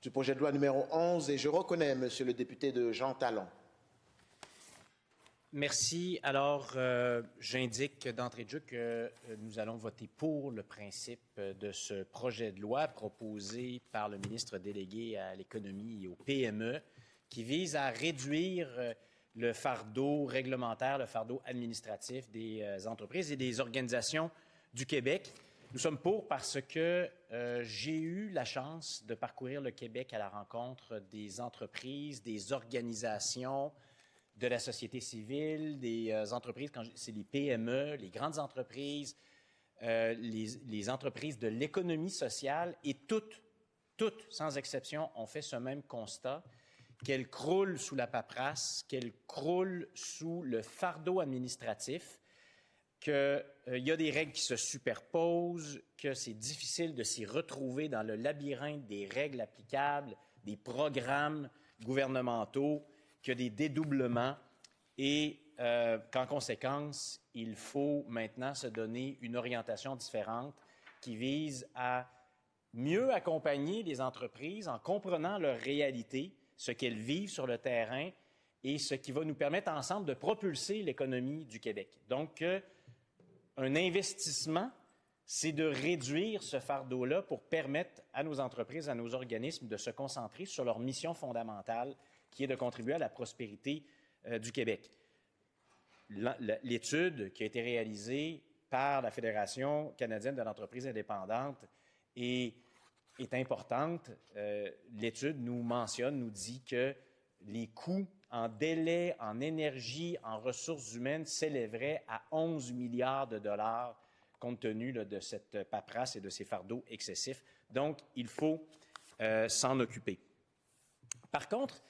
du projet de loi numéro 11 et je reconnais, Monsieur le député, de Jean Talon. Merci. Alors, j'indique d'entrée de jeu que nous allons voter pour le principe de ce projet de loi proposé par le ministre délégué à l'économie et aux PME qui vise à réduire le fardeau réglementaire, le fardeau administratif des entreprises et des organisations du Québec. Nous sommes pour parce que j'ai eu la chance de parcourir le Québec à la rencontre des entreprises, des organisations, de la société civile, des entreprises, c'est les PME, les grandes entreprises, les entreprises de l'économie sociale, et toutes, sans exception, ont fait ce même constat, qu'elles croulent sous la paperasse, qu'elles croulent sous le fardeau administratif, qu'il y a des règles qui se superposent, que c'est difficile de s'y retrouver dans le labyrinthe des règles applicables, des programmes gouvernementaux, qu'il y a des dédoublements et qu'en conséquence, il faut maintenant se donner une orientation différente qui vise à mieux accompagner les entreprises en comprenant leur réalité, ce qu'elles vivent sur le terrain et ce qui va nous permettre ensemble de propulser l'économie du Québec. Donc, un investissement, c'est de réduire ce fardeau-là pour permettre à nos entreprises, à nos organismes de se concentrer sur leur mission fondamentale qui est de contribuer à la prospérité du Québec. L'étude qui a été réalisée par la Fédération canadienne de l'entreprise indépendante est importante. L'étude nous mentionne, nous dit que les coûts en délai, en énergie, en ressources humaines s'élèveraient à 11 milliards de dollars compte tenu de cette paperasse et de ces fardeaux excessifs. Donc, il faut s'en occuper. Par contre,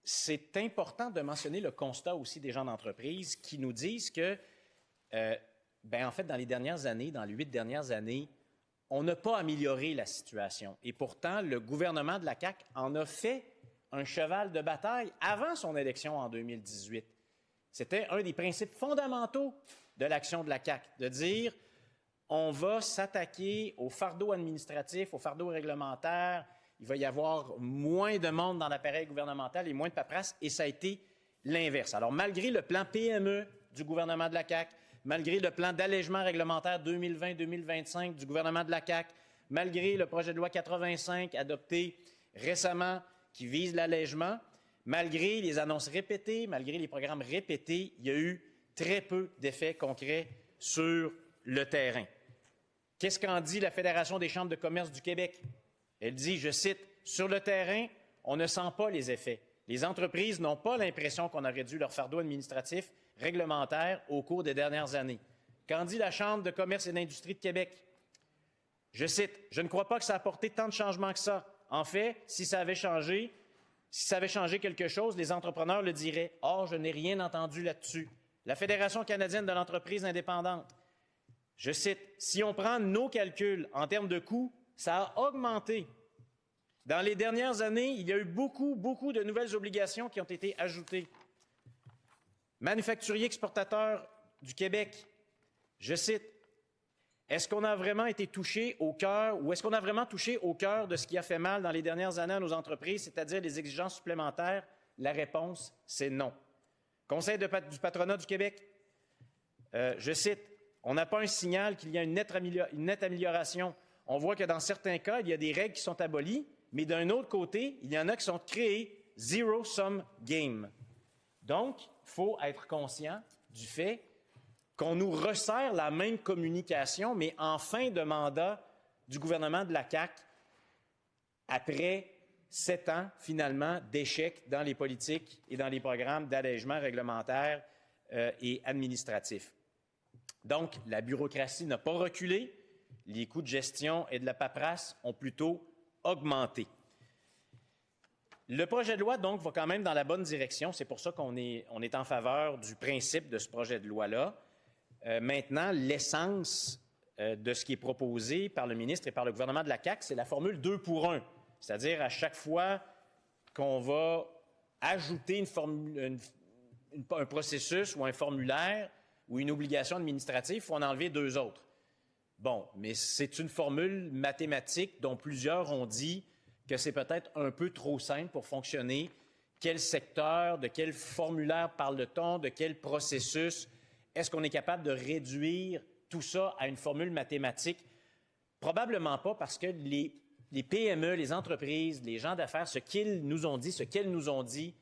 c'est important de mentionner le constat aussi des gens d'entreprise qui nous disent que, en fait, dans les dernières années, dans les 8 dernières années, on n'a pas amélioré la situation. Et pourtant, le gouvernement de la CAQ en a fait un cheval de bataille avant son élection en 2018. C'était un des principes fondamentaux de l'action de la CAQ, de dire on va s'attaquer au fardeau administratif, au fardeau réglementaire. Il va y avoir moins de monde dans l'appareil gouvernemental et moins de paperasse, et ça a été l'inverse. Alors, malgré le plan PME du gouvernement de la CAQ, malgré le plan d'allègement réglementaire 2020-2025 du gouvernement de la CAQ, malgré le projet de loi 85 adopté récemment qui vise l'allègement, malgré les annonces répétées, malgré les programmes répétés, il y a eu très peu d'effets concrets sur le terrain. Qu'est-ce qu'en dit la Fédération des chambres de commerce du Québec? Elle dit, je cite, « Sur le terrain, on ne sent pas les effets. Les entreprises n'ont pas l'impression qu'on a réduit leur fardeau administratif réglementaire au cours des dernières années. » Qu'en dit la Chambre de commerce et d'industrie de Québec? Je cite, « Je ne crois pas que ça a apporté tant de changements que ça. En fait, si ça avait changé quelque chose, les entrepreneurs le diraient. Or, je n'ai rien entendu là-dessus. » La Fédération canadienne de l'entreprise indépendante, je cite, « Si on prend nos calculs en termes de coûts, ça a augmenté. Dans les dernières années, il y a eu beaucoup de nouvelles obligations qui ont été ajoutées. » Manufacturier exportateur du Québec, je cite, « Est-ce qu'on a vraiment été touché au cœur ou est-ce qu'on a vraiment touché au cœur de ce qui a fait mal dans les dernières années à nos entreprises, c'est-à-dire les exigences supplémentaires? » La réponse, c'est non. Conseil du patronat du Québec, je cite, « On n'a pas un signal qu'il y a une nette amélioration. On voit que dans certains cas, il y a des règles qui sont abolies, mais d'un autre côté, il y en a qui sont créées, zero-sum game. » Donc, il faut être conscient du fait qu'on nous resserre la même communication, mais en fin de mandat du gouvernement de la CAQ, après 7 ans, finalement, d'échecs dans les politiques et dans les programmes d'allègement réglementaire et administratif. Donc, la bureaucratie n'a pas reculé. Les coûts de gestion et de la paperasse ont plutôt augmenté. Le projet de loi, donc, va quand même dans la bonne direction. C'est pour ça qu'on est en faveur du principe de ce projet de loi-là. Maintenant, l'essence de ce qui est proposé par le ministre et par le gouvernement de la CAQ, c'est la formule 2 pour 1. C'est-à-dire, à chaque fois qu'on va ajouter un processus ou un formulaire ou une obligation administrative, il faut en enlever 2 autres. Bon, mais c'est une formule mathématique dont plusieurs ont dit que c'est peut-être un peu trop simple pour fonctionner. Quel secteur, de quel formulaire parle-t-on, de quel processus? Est-ce qu'on est capable de réduire tout ça à une formule mathématique? Probablement pas, parce que les PME, les entreprises, les gens d'affaires, ce qu'elles nous ont dit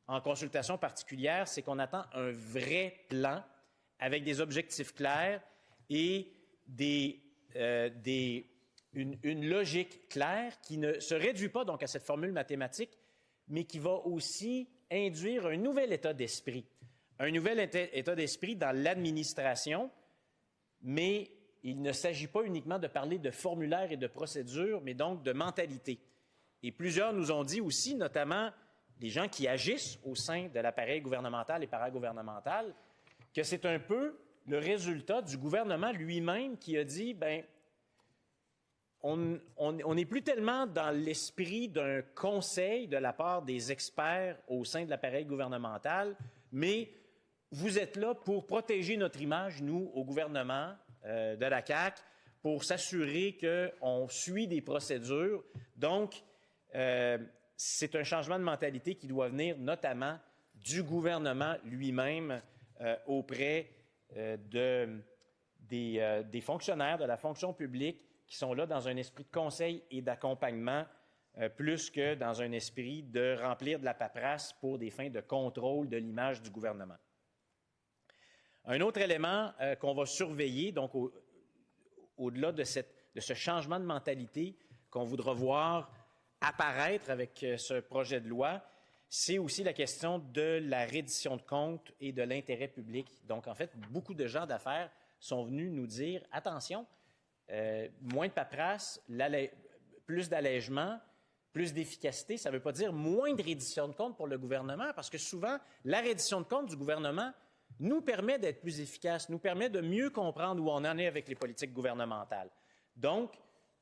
en consultation particulière, c'est qu'on attend un vrai plan avec des objectifs clairs et une logique claire qui ne se réduit pas donc à cette formule mathématique, mais qui va aussi induire un nouvel état d'esprit. Un nouvel état d'esprit dans l'administration, mais il ne s'agit pas uniquement de parler de formulaires et de procédures, mais donc de mentalité. Et plusieurs nous ont dit aussi, notamment les gens qui agissent au sein de l'appareil gouvernemental et paragouvernemental, que c'est un peu le résultat du gouvernement lui-même qui a dit, bien, on n'est plus tellement dans l'esprit d'un conseil de la part des experts au sein de l'appareil gouvernemental, mais vous êtes là pour protéger notre image, nous, au gouvernement de la CAQ, pour s'assurer qu'on suit des procédures. Donc, c'est un changement de mentalité qui doit venir notamment du gouvernement lui-même auprès des fonctionnaires de la fonction publique qui sont là dans un esprit de conseil et d'accompagnement plus que dans un esprit de remplir de la paperasse pour des fins de contrôle de l'image du gouvernement. Un autre élément qu'on va surveiller, donc au-delà de ce changement de mentalité qu'on voudra voir apparaître avec ce projet de loi, c'est aussi la question de la reddition de comptes et de l'intérêt public. Donc, en fait, beaucoup de gens d'affaires sont venus nous dire, attention, moins de paperasse, plus d'allègement, plus d'efficacité, ça ne veut pas dire moins de reddition de comptes pour le gouvernement, parce que souvent, la reddition de comptes du gouvernement nous permet d'être plus efficace, nous permet de mieux comprendre où on en est avec les politiques gouvernementales. Donc,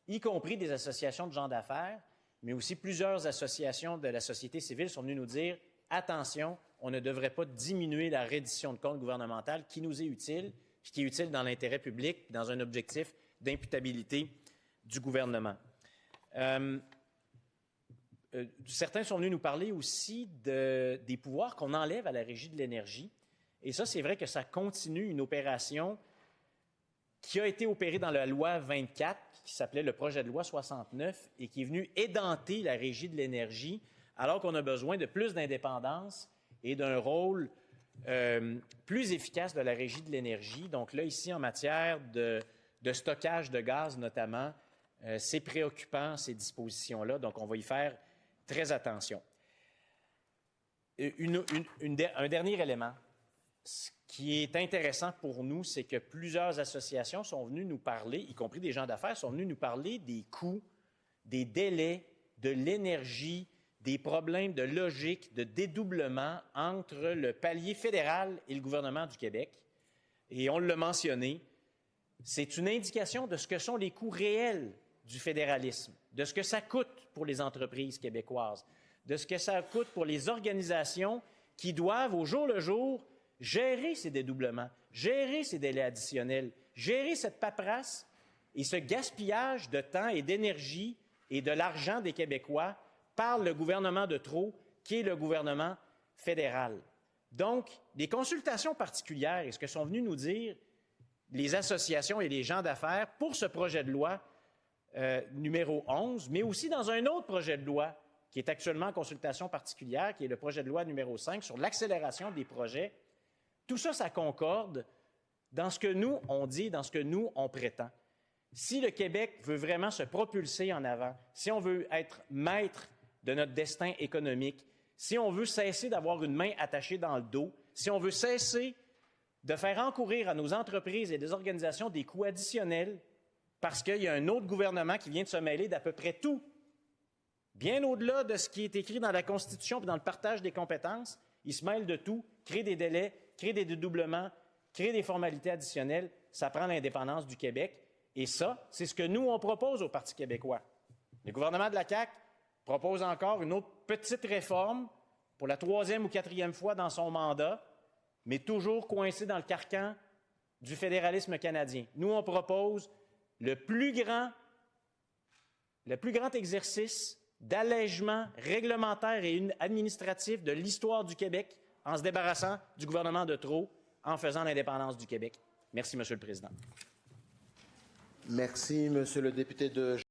y compris des associations de gens d'affaires, mais aussi plusieurs associations de la société civile sont venues nous dire « Attention, on ne devrait pas diminuer la reddition de comptes gouvernementale qui nous est utile, puis qui est utile dans l'intérêt public, puis dans un objectif d'imputabilité du gouvernement. » Certains sont venus nous parler aussi des pouvoirs qu'on enlève à la Régie de l'énergie. Et ça, c'est vrai que ça continue une opération qui a été opérée dans la loi 24, qui s'appelait le projet de loi 69, et qui est venu édenter la Régie de l'énergie, alors qu'on a besoin de plus d'indépendance et d'un rôle plus efficace de la Régie de l'énergie. Donc là, ici, en matière de stockage de gaz notamment, c'est préoccupant, ces dispositions-là, donc on va y faire très attention. Un dernier élément. Ce qui est intéressant pour nous, c'est que plusieurs associations sont venues nous parler, y compris des gens d'affaires, sont venus nous parler des coûts, des délais, de l'énergie, des problèmes de logique, de dédoublement entre le palier fédéral et le gouvernement du Québec. Et on l'a mentionné, c'est une indication de ce que sont les coûts réels du fédéralisme, de ce que ça coûte pour les entreprises québécoises, de ce que ça coûte pour les organisations qui doivent, au jour le jour, gérer ces dédoublements, gérer ces délais additionnels, gérer cette paperasse et ce gaspillage de temps et d'énergie et de l'argent des Québécois par le gouvernement de trop, qui est le gouvernement fédéral. Donc, des consultations particulières, et ce que sont venus nous dire les associations et les gens d'affaires pour ce projet de loi numéro 11, mais aussi dans un autre projet de loi qui est actuellement en consultation particulière, qui est le projet de loi numéro 5 sur l'accélération des projets. Tout ça, ça concorde dans ce que nous, on dit, dans ce que nous, on prétend. Si le Québec veut vraiment se propulser en avant, si on veut être maître de notre destin économique, si on veut cesser d'avoir une main attachée dans le dos, si on veut cesser de faire encourir à nos entreprises et des organisations des coûts additionnels parce qu'il y a un autre gouvernement qui vient de se mêler d'à peu près tout, bien au-delà de ce qui est écrit dans la Constitution et dans le partage des compétences, il se mêle de tout, crée des délais, crée des dédoublements, crée des formalités additionnelles, ça prend l'indépendance du Québec. Et ça, c'est ce que nous, on propose au Parti québécois. Le gouvernement de la CAQ propose encore une autre petite réforme pour la 3e ou 4e fois dans son mandat, mais toujours coincé dans le carcan du fédéralisme canadien. Nous, on propose le plus grand exercice d'allègement réglementaire et administratif de l'histoire du Québec en se débarrassant du gouvernement de trop, en faisant l'indépendance du Québec. Merci, Monsieur le Président. Merci, Monsieur le député de